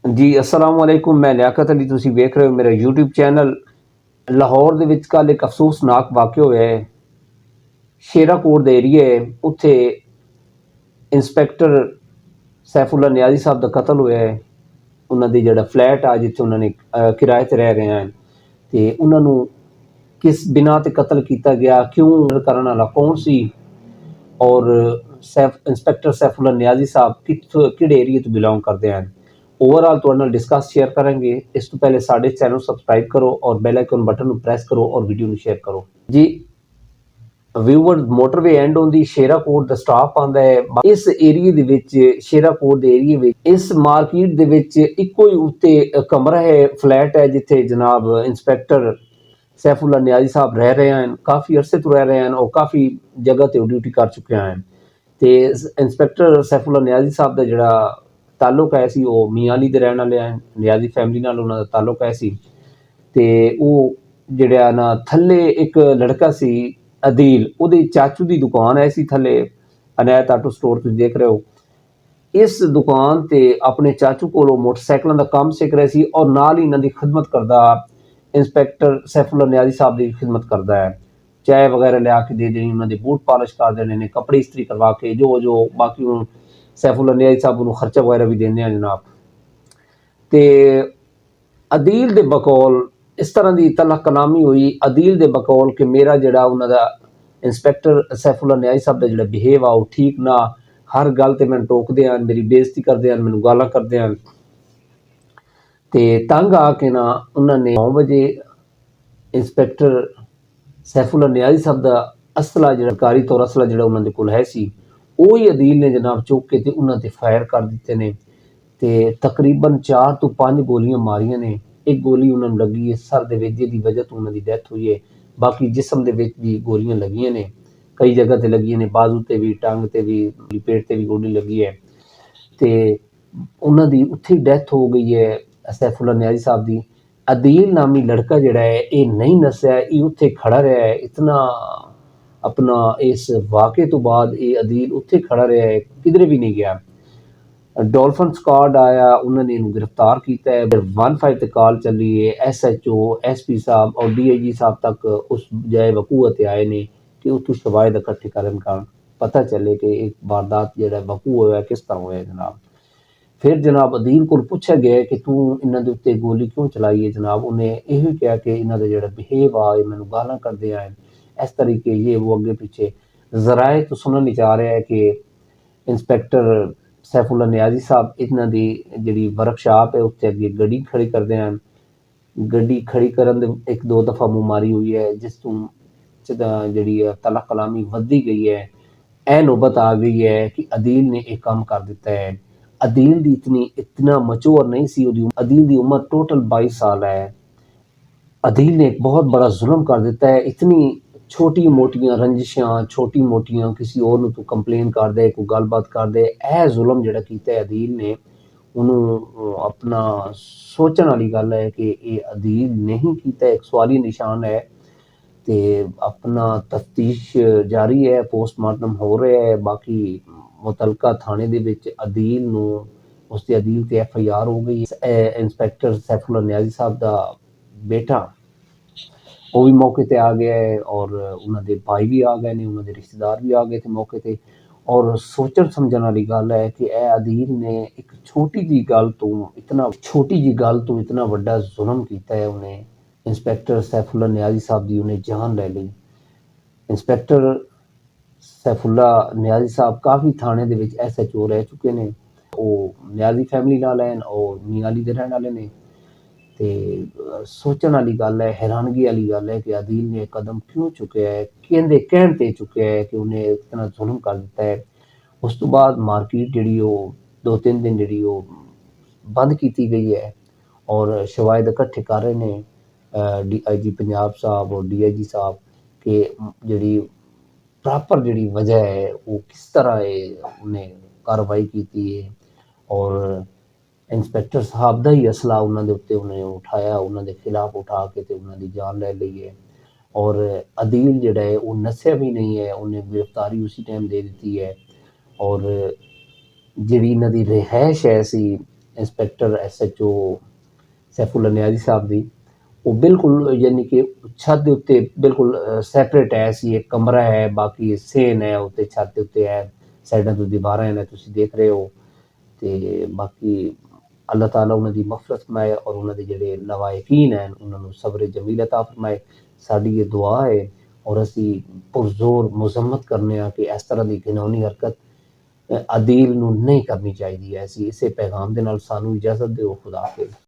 ਜੀ, अस्सलाम वालेकुम। मैं लियाकत अली, ਤੁਸੀਂ ਵੇਖ ਰਹੇ ਹੋ ਮੇਰਾ YouTube ਚੈਨਲ। ਲਾਹੌਰ ਦੇ ਵਿੱਚ ਕੱਲ੍ਹ ਇੱਕ ਅਫਸੋਸਨਾਕ ਵਾਕਿਆ ਹੋਇਆ ਹੈ। ਸ਼ੇਰਾ ਕੋਟ ਦੇ ਏਰੀਏ ਉੱਥੇ ਇੰਸਪੈਕਟਰ ਸੈਫੁੱਲਾ ਨਿਆਜ਼ੀ ਸਾਹਿਬ ਦਾ ਕਤਲ ਹੋਇਆ ਹੈ। ਉਹਨਾਂ ਦੇ ਜਿਹੜਾ ਫਲੈਟ ਆ ਜਿੱਥੇ ਉਹਨਾਂ ਨੇ ਕਿਰਾਏ 'ਤੇ ਰਹਿ ਰਹੇ ਹਨ, ਅਤੇ ਉਹਨਾਂ ਨੂੰ ਕਿਸ ਬਿਨਾਂ 'ਤੇ ਕਤਲ ਕੀਤਾ ਗਿਆ, ਕਿਉਂ ਕਰਨ ਵਾਲਾ ਕੌਣ ਸੀ, ਔਰ ਇੰਸਪੈਕਟਰ ਸੈਫੁੱਲਾ ਨਿਆਜ਼ੀ ਸਾਹਿਬ ਕਿਹੜੇ ਏਰੀਏ ਤੋਂ ਬਿਲੋਂਗ ਕਰਦੇ ਹਨ। ओवरऑल ਤੁਹਾਡੇ ਨਾਲ ਡਿਸਕਸ ਸ਼ੇਅਰ ਕਰਾਂਗੇ। ਇਸ ਤੋਂ ਪਹਿਲੇ ਸਾਡੇ ਚੈਨਲ ਨੂੰ ਸਬਸਕ੍ਰਾਈਬ ਕਰੋ ਔਰ ਬੈਲ ਆਈਕਨ ਬਟਨ ਨੂੰ ਪ੍ਰੈਸ ਕਰੋ ਔਰ ਵੀਡੀਓ ਨੂੰ ਸ਼ੇਅਰ ਕਰੋ ਜੀ। ਵਿਊਵਰ, ਮੋਟਰਵੇ ਐਂਡ ਹੁੰਦੀ ਸ਼ੇਰਾ ਕੋਟ ਦਾ ਸਟਾਪ ਆਉਂਦਾ ਹੈ ਇਸ ਏਰੀਏ ਦੇ ਵਿੱਚ। ਸ਼ੇਰਾ ਕੋਟ ਦੇ ਏਰੀਏ ਵਿੱਚ ਇਸ ਮਾਰਕੀਟ ਦੇ ਵਿੱਚ ਇੱਕੋ ਹੀ ਉੱਤੇ ਕਮਰਾ ਹੈ, ਫਲੈਟ ਹੈ, ਜਿੱਥੇ ਜਨਾਬ ਇੰਸਪੈਕਟਰ ਸੈਫੁੱਲਾ ਨਿਆਜ਼ੀ ਸਾਹਿਬ ਰਹਿ ਰਹੇ ਹਨ। ਕਾਫੀ ਅਰਸੇ ਤੋਂ ਰਹਿ ਰਹੇ ਹਨ ਔਰ ਕਾਫੀ ਜਗ੍ਹਾ ਤੇ ਡਿਊਟੀ ਕਰ ਚੁੱਕੇ ਹਨ। ਤੇ ਇੰਸਪੈਕਟਰ ਸੈਫੁੱਲਾ ਨਿਆਜ਼ੀ ਸਾਹਿਬ ਦਾ ਜਿਹੜਾ ਤਾਲੁਕ ਹੈ ਸੀ, ਉਹ ਮੀਆਂ ਅਲੀ ਦੇ ਰਹਿਣ ਵਾਲੇ ਹਨ। ਨਿਆਜ਼ੀ ਫੈਮਿਲੀ ਨਾਲ ਉਹਨਾਂ ਦਾ ਤਾਲੁਕ ਹੈ ਸੀ। ਤੇ ਉਹ ਜਿਹੜਾ ਨਾ ਥੱਲੇ ਇੱਕ ਲੜਕਾ ਸੀ ਅਦੀਲ, ਉਹਦੇ ਚਾਚੂ ਦੀ ਦੁਕਾਨ ਹੈ ਸੀ ਥੱਲੇ, ਅਨਾਇਤ ਆਟੋ ਸਟੋਰ ਤੁਸੀਂ ਦੇਖ ਰਹੇ ਹੋ। ਇਸ ਦੁਕਾਨ ਤੇ ਆਪਣੇ ਚਾਚੂ ਕੋਲੋਂ ਮੋਟਰਸਾਈਕਲਾਂ ਦਾ ਕੰਮ ਸਿੱਖ ਰਹੇ ਸੀ ਔਰ ਨਾਲ ਹੀ ਇਹਨਾਂ ਦੀ ਖਿਦਮਤ ਕਰਦਾ ਇੰਸਪੈਕਟਰ ਸੈਫੁੱਲਾ ਨਿਆਜ਼ੀ ਸਾਹਿਬ ਦੀ ਖਿਦਮਤ ਕਰਦਾ ਹੈ। ਚਾय वगैरह लिया के दे देनी, उन्होंने बूट पॉलिश कर देने ने, कपड़े इस्त्री करवा के, जो बाकी सैफुल्ला नियाज़ी साहब को खर्चा वगैरह भी देने जनाब। तो अदील दे बकौल इस तरह की तला कलामी हुई अदील दे बकौल कि मेरा जड़ा उन्होंने इंस्पैक्टर सैफुल्ला नियाज़ी साहब का जो बिहेव आ ठीक ना, हर गल ते मैंने टोकते हैं, मेरी बेइज्जती करते हैं, मैंने गालां करते हैं। तो तंग आके ना उन्होंने 9 बजे इंस्पैक्टर सैफुल्ला नियाज़ी साहब का असला जो कारी तौर असला जो उन्होंने कोल है सी, वही अदील ने जनाब चुक के उन्होंने फायर कर दिते ने। ते तकरीबन 4 तो 5 गोलियां मारियां ने। एक गोली उन्होंने लगी है सर दे विच, जिहदी वजह तो उन्होंने डेथ हुई है। बाकी जिसम दे विच भी गोलियां लगियां ने, कई जगह ते लगियां ने, बाजू ते भी, टंग ते भी, पेट ते भी गोली लगी है। ते उन्हों की उत्थे डेथ हो गई है सैफुल्ला नियाज़ी साहब की। अदील नामी लड़का जड़ा है ये नहीं नस्या, ये उत्थे खड़ा रहा है इतना अपना। इस वाक़े तो बाद ये अदील उत्थे खड़ा रहा है, किधरे भी नहीं गया। डॉल्फिन स्क्वाड आया, उन्होंने इन्हू गिरफ्तार किया है। 15 ते कॉल चली है, SHO SP साहब और DIG साहब तक उस जाए वकूआ ते आए ने कि उत्थों शवायद इकट्ठे करन का पता चले कि एक वारदात जो वकू होया किस तरह होया जनाब। फिर जनाब अदील को पूछा गया कि तू इन्होंने उत्ते गोली क्यों चलाई है जनाब। उन्हें यही कहा कि इन्होंने जो बिहेव आ मैंने गालां करते हैं इस तरीके, ये वो अगे पीछे जराए तो सुनने नहीं चाह रहा है कि इंस्पैक्टर सैफुल्ला नियाज़ी साहब इन्हों की जी वर्कशॉप है उत्थे अगे गड्डी खड़ी करते हैं। गड्डी खड़ी करन एक दो दफ़ा मुँह मारी हुई है, जिस तू जी तला कलामी वधी गई है। ए नौबत आ गई है कि अदील ने एक काम कर दिता है। अदील की इतना मचोर नहीं सी, अदील की उम्र टोटल 22 साल है। अदील ने एक बहुत बड़ा जुल्म कर दिता है। इतनी छोटी मोटियां रंजिशां, छोटी मोटियां किसी और तू कंप्लेन कर दे, कोई गलबात कर दे, यह जुल्म जिहड़ा कीता है अदील ने, उन्होंने अपना सोचने वाली गल है कि ये अदील नहीं कीता, एक सवाली निशान है। तो अपना तफ्तीश जारी है, पोस्टमार्टम हो रहा है। बाकी मुतलका थाने दे विच अदील नूं उसते अदील ते FIR हो गई। इंस्पैक्टर सैफुल्ला नियाज़ी साहब का बेटा वो भी मौके ते आ गया है और उन्होंने भाई भी आ गए ने, उन्होंने रिश्तेदार भी आ गए थे मौके ते। और सोचण समझण वाली गल है कि ए अदील ने एक छोटी जी गल तो इतना वड्डा जुल्म कीता है। उन्हें इंस्पैक्टर सैफुल्ला नियाज़ी साहब की उन्हें जान ले ली। इंस्पैक्टर सैफुल्ला नियाज़ी साहब काफ़ी थाने दे विच SHO रह चुके हैं। वो नियाज़ी फैमिली नाल हैं और मियां अली दे रहने वाले ने। तो सोचण वाली गल है, हैरानगी वाली गल है कि अदील ने कदम क्यों चुकया है, कहते कहण ते चुकया है कि उन्हें इतना जुल्म कर दिता है। उस तो बाद मार्केट जी 2-3 दिन जी बंद की गई है और शवायद इकट्ठे कर रहे हैं DIG पंजाब साहब और DIG साहब कि जी प्रॉपर जी वजह है वो किस तरह है उन्हें कार्रवाई की है। और इंस्पैक्टर साहब का ही असला उन्होंने उत्ते उन्हें उठाया, उन्होंने खिलाफ उठा के ते उन्होंने जान ले ली है। और अदील जिहड़ा है वो नस्या भी नहीं है, उन्हें गिरफ्तारी उसी टाइम दे दी है। और जिहड़ी इन्हां दी रिहाइश है सी ਇੰਸਪੈਕਟਰ SHO ਸੈਫੁੱਲਾ ਨਿਆਜ਼ੀ ਸਾਹਿਬ ਦੀ, ਉਹ ਬਿਲਕੁਲ ਯਾਨੀ ਕਿ ਛੱਤ ਦੇ ਉੱਤੇ ਬਿਲਕੁਲ ਸੈਪਰੇਟ ਹੈ, ਸੀ ਇੱਕ ਕਮਰਾ ਹੈ, ਬਾਕੀ ਸੇਨ ਹੈ ਉੱਤੇ ਛੱਤ ਦੇ ਉੱਤੇ ਹੈ, ਸਾਈਡਾਂ ਤੋਂ ਦੀਵਾਰਾਂ ਨੇ ਤੁਸੀਂ ਦੇਖ ਰਹੇ ਹੋ। ਤੇ ਬਾਕੀ ਅੱਲਾਹ ਤਾਲਾ ਉਹਨਾਂ ਦੀ ਮਗਫਰਤ ਫਰਮਾਏ ਔਰ ਉਹਨਾਂ ਦੇ ਜਿਹੜੇ ਲਵਾਇਕੀਨ ਹਨ ਉਹਨਾਂ ਨੂੰ ਸਬਰ ਜਮੀਲ ਅਤਾ ਫਰਮਾਏ। ਸਾਡੀ ਇਹ ਦੁਆ ਹੈ ਔਰ ਅਸੀਂ ਪੁਰਜ਼ੋਰ ਮੁਜ਼ੰਮਤ ਕਰਨੇ ਹਾਂ ਕਿ ਇਸ ਤਰ੍ਹਾਂ ਦੀ ਘਿਨੌਣੀ ਹਰਕਤ ਅਦੀਲ ਨੂੰ ਨਹੀਂ ਕਰਨੀ ਚਾਹੀਦੀ ਹੈ। ਅਸੀਂ ਇਸੇ ਪੈਗਾਮ ਦੇ ਨਾਲ ਸਾਨੂੰ ਇਜਾਜ਼ਤ ਦਿਓ। ਖੁਦਾ ਹਾਫਿਜ਼।